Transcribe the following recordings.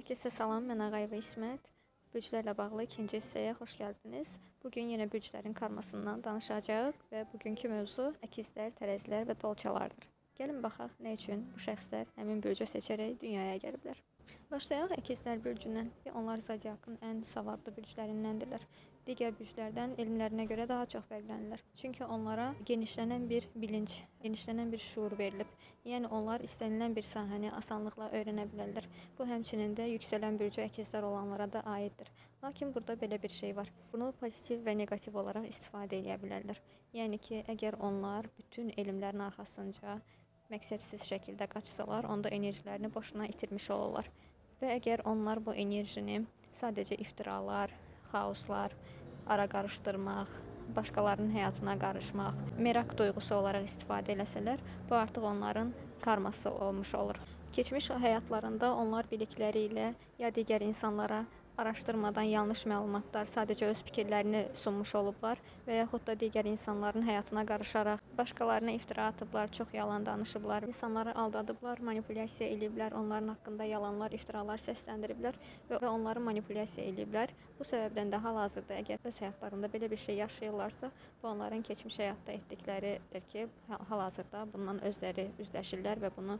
Hər kəsə salam, mən Ağayeva İsmət. Bürclərlə bağlı ikinci hissəyə xoş gəldiniz. Bugün yenə bürclərin karmasından danışacağıq və bugünkü mövzu əkizlər, tərəzilər və dolçalardır. Gəlin baxaq nə üçün bu şəxslər həmin bürcü seçərək dünyaya gəliblər. Başlayaq əkizlər bürcündən. Onlar zodiakın ən savadlı bürclərindəndirlər. Digər bürclərdən elmlərinə görə daha çox fərqlənirlər. Çünki onlara genişlənən bir bilinc, genişlənən bir şuur verilib. Yəni onlar istənilən bir sahəni asanlıqla öyrənə bilərlər. Bu həmçinin də yüksələn bürcü əkizlər olanlara da aiddir. Lakin burada belə bir şey var. Bunu pozitiv və negativ olaraq istifadə edə bilərlər. Yəni ki, əgər onlar bütün elmlərin arxasınca məqsədsiz şəkildə qaçsalar, onda enerjilərini boşuna itirmiş olurlar. Və əgər onlar bu enerjini sadəcə iftiralar, xaoslar, ara qarışdırmaq, başqalarının həyatına qarışmaq, merak duyğusu olaraq istifadə eləsələr, bu artıq onların karması olmuş olur. Keçmiş həyatlarında onlar bilikləri ilə ya digər insanlara araşdırmadan yanlış məlumatlar, sadəcə öz fikirlərini sunmuş olublar və yaxud da digər insanların həyatına qarışaraq başqalarına iftira atıblar, çox yalan danışıblar, insanları aldadıblar, manipulyasiya ediblər, onların haqqında yalanlar, iftiralar səsləndiriblər və onları manipulyasiya ediblər. Bu səbəbdən də hal-hazırda əgər öz həyatlarında belə bir şey yaşayırlarsa, bu onların keçmiş həyatda etdikləridir ki, hal-hazırda bundan özləri üzləşirlər və bunu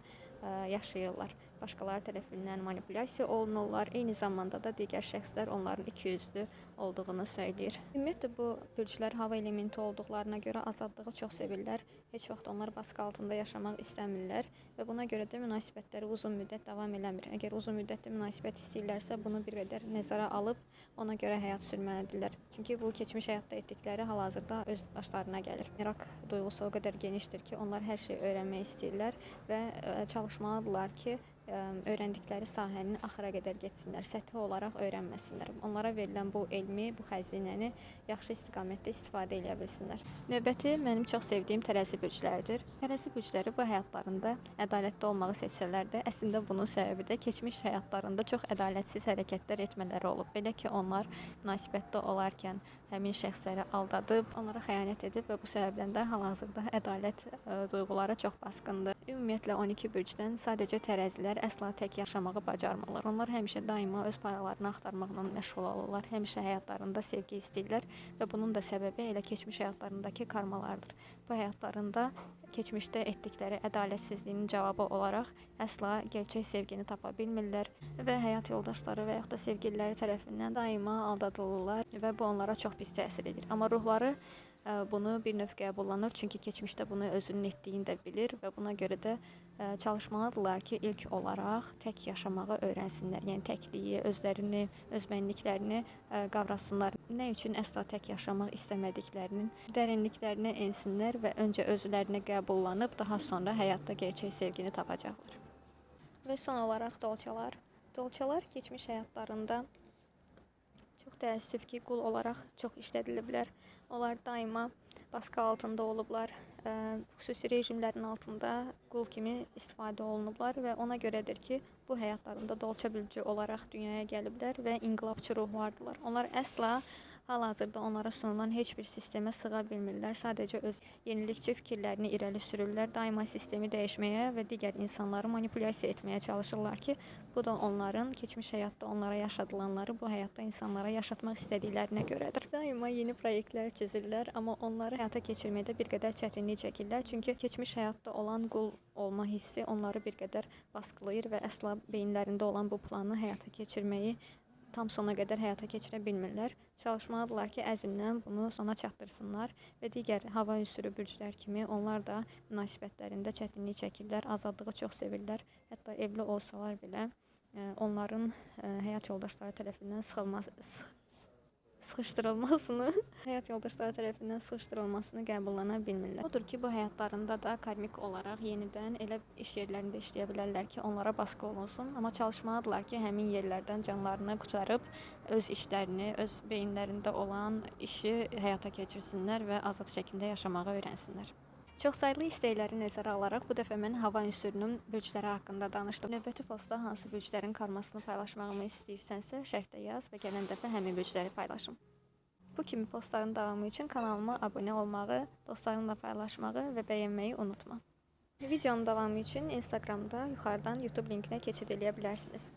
yaşayırlar. Başqaları tərəfindən manipulyasiya olunurlar, eyni zamanda da digər şəxslər onların ikiyüzlü olduğunu söyləyir. Ümumiyyətlə, bu bürclər hava elementi olduqlarına görə azadlığı çox sevirlər. Heç vaxt onlar baskı altında yaşamaq istəmirlər və buna görə də münasibətləri uzun müddət davam eləmir. Əgər uzun müddətli münasibət istəyirlərsə, bunu bir qədər nəzərə alıb ona görə həyat sürməlidirlər. Çünki bu keçmiş həyatda etdikləri hal-hazırda öz başlarına gəlir. Merak duyğusu o qədər genişdir ki, onlar hər şeyi öyrənmək istəyirlər və çalışmalıdırlar ki, öyrəndikləri sahənin axıra qədər getsinlər, səthi olaraq öyrənməsinlər. Onlara verilən bu elmi, bu xəzinəni yaxşı istiqamətdə istifadə edə bilsinlər. Növbəti mənim çox sevdiyim tərəzi bürcləridir. Tərəzi bürcləri bu həyatlarında ədalətli olmağı seçsələr də, əslində bunun səbəbi də keçmiş həyatlarında çox ədalətsiz hərəkətlər etmələri olub. Belə ki, onlar münasibətdə olarkən həmin şəxsləri aldadıb, onlara xəyanət edib və bu səbəbdən də hal-hazırda ədalət duyğuları çox basqındır. Ümumiyyətlə 12 bürcdən sadəcə tərəzilər əsla tək yaşamağı bacarmırlar. Onlar həmişə daima öz paralarını axtarmaqla məşğul olurlar. Həmişə həyatlarında sevgi istəyirlər və bunun da səbəbi elə keçmiş həyatlarındakı karmalardır. Bu həyatlarında keçmişdə etdikləri ədalətsizliyin cavabı olaraq əsla gerçək sevgini tapa bilmirlər və həyat yoldaşları və yaxud da sevgililəri tərəfindən daima aldadılırlar və bu onlara çox pis təsir edir. Amma ruhları bunu bir növ qəbullanır, çünki keçmişdə bunu özünün etdiyini də bilir və buna görə də çalışmalıdırlar ki, ilk olaraq tək yaşamağı öyrənsinlər. Yəni təkliyi, özlərini, öz mənliklərini qavrasınlar. Nə üçün əsla tək yaşamaq istəmədiklərinin dərinliklərinə ensinlər və öncə özlərini qəbullanıb, daha sonra həyatda gerçək sevgini tapacaqlar. Və son olaraq dolçalar. Dolçalar keçmiş həyatlarında çox təəssüf ki, qul olaraq çox işlədiliblər. Onlar daima baskı altında olublar, xüsusi rejimlərin altında qul kimi istifadə olunublar və ona görədir ki, bu həyatlarında dolça bürcü olaraq dünyaya gəliblər və inqilabçı ruhlardılar. Onlar əsla hal-hazırda onlara sunulan heç bir sistemə sığa bilmirlər. Sadəcə öz yenilikçi fikirlərini irəli sürürlər. Daima sistemi dəyişməyə və digər insanları manipulyasiya etməyə çalışırlar ki, bu da onların keçmiş həyatda onlara yaşadılanları bu həyatda insanlara yaşatmaq istədiklərinə görədir. Daima yeni proyektlər çözürlər, amma onları həyata keçirməkdə bir qədər çətinlik çəkirlər. Çünki keçmiş həyatda olan qul olma hissi onları bir qədər baskılayır və əsla beyinlərində olan bu planı həyata keçirməyi tam sona qədər həyata keçirə bilmirlər. Çalışmalıdırlar ki, əzmlə bunu sona çatdırsınlar və digər hava ünsürü bürclər kimi onlar da münasibətlərində çətinlik çəkirlər, azadlığı çox sevirlər. Hətta evli olsalar belə onların həyat yoldaşları tərəfindən sıxışdırılmasını qəbullana bilmirlər. Odur ki, bu həyatlarında da karmik olaraq yenidən elə iş yerlərində işləyə bilərlər ki, onlara baskı olunsun. Amma çalışmalıdırlar ki, həmin yerlərdən canlarını qurtarıb öz işlərini, öz beyinlərində olan işi həyata keçirsinlər və azad şəkildə yaşamağı öyrənsinlər. Çoxsaylı istəkləri nəzərə alaraq bu dəfə mən hava ünsürünün bürcləri haqqında danışdım. Növbəti postda hansı bürclərin karmasını paylaşmağımı istəyirsənsə, şərhdə yaz və gələn dəfə həmin bürcləri paylaşım. Bu kimi postların davamı üçün kanalıma abunə olmağı, dostlarınla paylaşmağı və bəyənməyi unutma. Videonun davamı üçün Instagramda yuxarıdan YouTube linkinə keçid edə bilərsiniz.